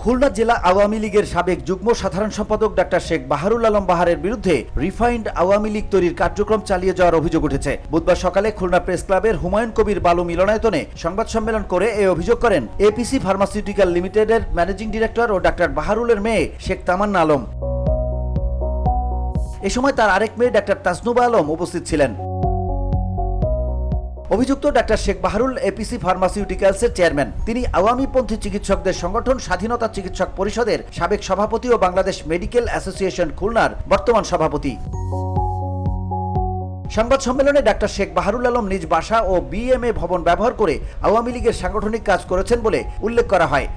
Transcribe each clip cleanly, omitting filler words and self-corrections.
খুলনা জেলা আওয়ামী লীগের সাবেক যুগ্ম সাধারণ সম্পাদক ডাক্তার শেখ বাহারুল আলম বাহারের বিরুদ্ধে রিফাইন্ড আওয়ামী লীগ তৈরির কার্যক্রম চালিয়ে যাওয়ার অভিযোগ উঠেছে। বুধবার সকালে খুলনা প্রেস ক্লাবের হুমায়ুন কবির বালু মিলনায়তনে সংবাদ সম্মেলন করে এই অভিযোগ করেন এপিসি ফার্মাসিউটিক্যাল লিমিটেডের ম্যানেজিং ডিরেক্টর ও ডাক্তার বাহারুলের মেয়ে শেখ তামান্না আলম। এ সময় তার আরেক মেয়ে ডাক্তার তাসনুবা আলম উপস্থিত ছিলেন। অভিযুক্ত ডাক্তার শেখ বাহারুল এপিসি ফার্মাসিউটিক্যালসের চেয়ারম্যান। তিনি আওয়ামীপন্থী চিকিৎসকদের সংগঠন স্বাধীনতা চিকিৎসক পরিষদের সাবেক সভাপতি ও বাংলাদেশ মেডিকেল অ্যাসোসিয়েশন খুলনার বর্তমান সভাপতি। সংবাদ সম্মেলনে ডাক্তার শেখ বাহারুল আলম নিজ বাসা ও বিএমএ ভবন ব্যবহার করে আওয়ামী লীগের সাংগঠনিক কাজ করেছেন বলে উল্লেখ করা হয়।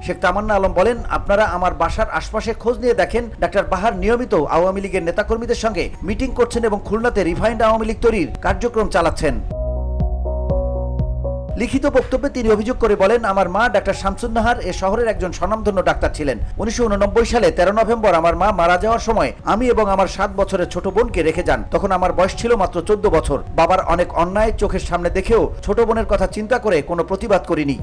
শেখ তামান্না আলম বলেন, আপনারা আমার বাসার আশপাশে খোঁজ নিয়ে দেখেন ডাক্তার বাহার নিয়মিত আওয়ামী লীগের নেতাকর্মীদের সঙ্গে মিটিং করছেন এবং খুলনাতে রিফাইন্ড আওয়ামী লীগ তৈরির কার্যক্রম চালাচ্ছেন। লিখিত বক্তব্যে তিনি অভিযোগ করে বলেন, আমার মা ডাক্তার শামসুন্নাহার এ শহরের একজন স্বনামধন্য ডাক্তার ছিলেন। 1989 সালে 13 নভেম্বর আমার মা মারা যাওয়ার সময় আমি এবং আমার 7 বছরের ছোট বোনকে রেখে যান। তখন আমার বয়স ছিল মাত্র 14 বছর। বাবার অনেক অন্যায় চোখের সামনে দেখেও ছোট বোনের কথা চিন্তা করে কোনো প্রতিবাদ করিনি।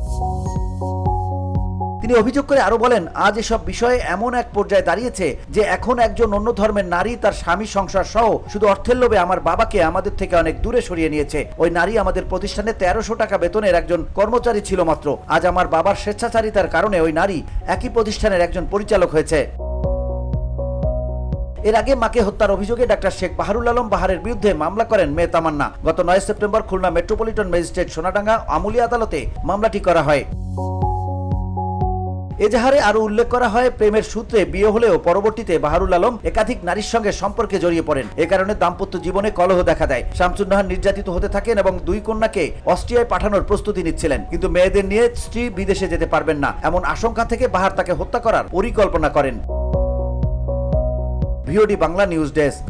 তিনি অভিযোগ করে আরো বলেন, আজ এসব বিষয়ে এমন এক পর্যায়ে দাঁড়িয়েছে যে এখন একজন অন্য ধর্মের নারী তার স্বামী সংসার সহ শুধু অর্থের লোভে আমার বাবাকে আমাদের থেকে অনেক দূরে সরিয়ে নিয়েছে। ওই নারী আমাদের প্রতিষ্ঠানে 1300 টাকা বেতনের একজন কর্মচারী ছিল মাত্র। আজ আমার বাবার স্বেচ্ছাচারিতার কারণে ওই নারী একই প্রতিষ্ঠানের একজন পরিচালক হয়েছে। এর আগে মাকে হত্যার অভিযোগে ডাক্তার শেখ বাহারুল আলম বাহারের বিরুদ্ধে মামলা করেন মেয়ে তামান্না। গত 9 September Khulna metropolitan magistrate Sonadanga আমুলি আদালতে মামলাটি করা হয়। এজাহারে আরো উল্লেখ করা হয়, প্রেমের সূত্রে বিয়ে হলেও পরবর্তীতে বাহারুল আলম একাধিক নারীর সঙ্গে সম্পর্কে জড়িয়ে পড়েন। এ কারণে দাম্পত্য জীবনে কলহ দেখা দেয়। শামসুন্নাহার নির্যাতিত হতে থাকেন এবং 2 কন্যাকে অস্ট্রিয়ায় পাঠানোর প্রস্তুতি নিচ্ছিলেন। কিন্তু মেয়েদের নিয়ে স্ত্রী বিদেশে যেতে পারবেন না এমন আশঙ্কা থেকে বাহার তাকে হত্যা করার পরিকল্পনা করেন। VOD Bangla news desk.